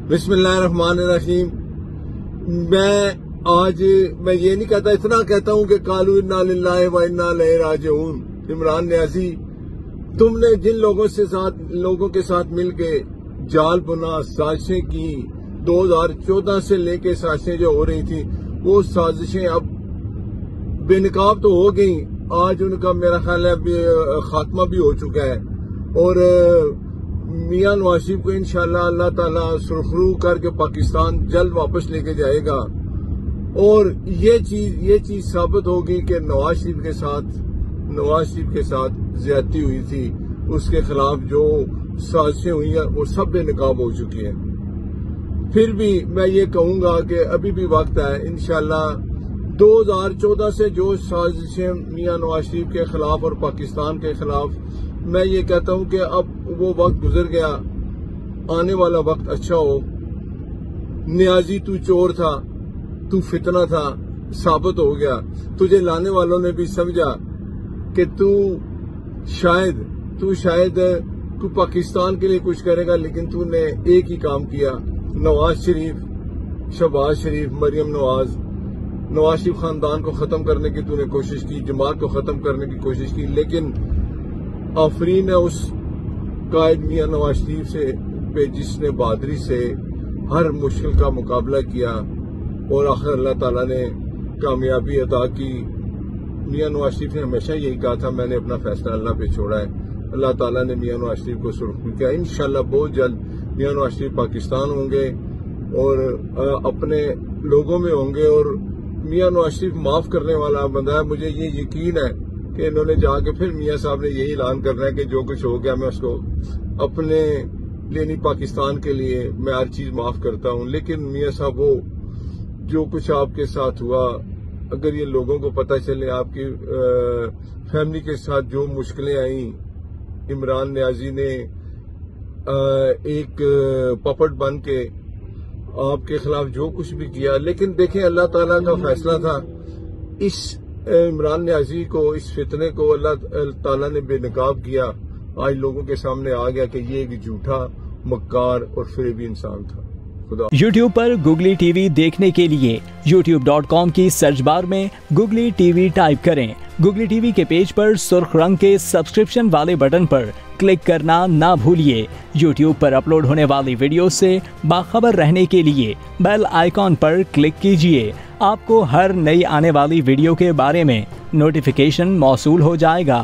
बिस्मिल्लाहिर्रहमानिर्रहीम। मैं ये नहीं कहता, इतना कहता हूँ कि कालू इन्ना लिल्लाहि व इन्ना इलैहि राजिऊन। इमरान न्याजी, तुमने जिन लोगों के साथ मिलके जाल बुना, साजिशें की, 2014 से लेके साजिशें जो हो रही थी, वो साजिशें अब बेनकाब तो हो गई। आज उनका मेरा ख्याल है खात्मा भी हो चुका है और मियां नवाज शरीफ को इंशाअल्लाह अल्लाह ताला सुरखरू करके पाकिस्तान जल्द वापस लेके जाएगा। और ये चीज साबित होगी कि नवाज शरीफ के साथ ज्यादती हुई थी, उसके खिलाफ जो साजिशें हुई हैं वो सब बेनकाब हो चुकी हैं। फिर भी मैं ये कहूंगा कि अभी भी वक्त है। इंशाअल्लाह 2014 से जो साजिशें मियां नवाज शरीफ के खिलाफ और पाकिस्तान के खिलाफ, मैं ये कहता हूं कि अब वो वक्त गुजर गया, आने वाला वक्त अच्छा हो। न्याजी, तू चोर था, तू फितना था, साबित हो गया। तुझे लाने वालों ने भी समझा कि तू शायद तू पाकिस्तान के लिए कुछ करेगा, लेकिन तूने एक ही काम किया। नवाज शरीफ, शहबाज शरीफ, मरियम नवाज शरीफ खानदान को खत्म करने की तूने कोशिश की, जमात को खत्म करने की कोशिश की, लेकिन आफरीन है उस कायद मियां नवाज शरीफ से जिसने बहादुरी से हर मुश्किल का मुकाबला किया और आखिर अल्लाह ताला ने कामयाबी अता की। मियां नवाज शरीफ ने हमेशा यही कहा था, मैंने अपना फैसला अल्लाह पे छोड़ा है। अल्लाह ताला ने मियां नवाज शरीफ को सुरक्षित किया। इंशाअल्लाह बहुत जल्द मियां नवाज शरीफ पाकिस्तान होंगे और अपने लोगों में होंगे। और मियां नवाज शरीफ माफ करने वाला बंदा है। मुझे ये यकीन है कि इन्होंने जाके फिर मियां साहब ने यही ऐलान करना है कि जो कुछ हो गया मैं उसको अपने लिए नहीं, पाकिस्तान के लिए मैं हर चीज माफ करता हूं। लेकिन मियां साहब, वो जो कुछ आपके साथ हुआ, अगर ये लोगों को पता चले, आपकी फैमिली के साथ जो मुश्किलें आई, इमरान न्याजी ने एक पपट बन के आपके खिलाफ जो कुछ भी किया, लेकिन देखें अल्लाह ताला का फैसला था। इस इमरान न्याजी को, इस फितने को अल्लाह ताला ने बेनकाब किया। आज लोगों के सामने आ गया कि ये एक झूठा, मक्कार और फरेबी इंसान था। YouTube पर गुगली टीवी देखने के लिए youtube.com की सर्च बार में गुगली टीवी टाइप करें। गुगली टीवी के पेज पर सुर्ख रंग के सब्सक्रिप्शन वाले बटन पर क्लिक करना ना भूलिए। YouTube पर अपलोड होने वाली वीडियो से बाखबर रहने के लिए बेल आइकॉन पर क्लिक कीजिए। आपको हर नई आने वाली वीडियो के बारे में नोटिफिकेशन मौसूल हो जाएगा।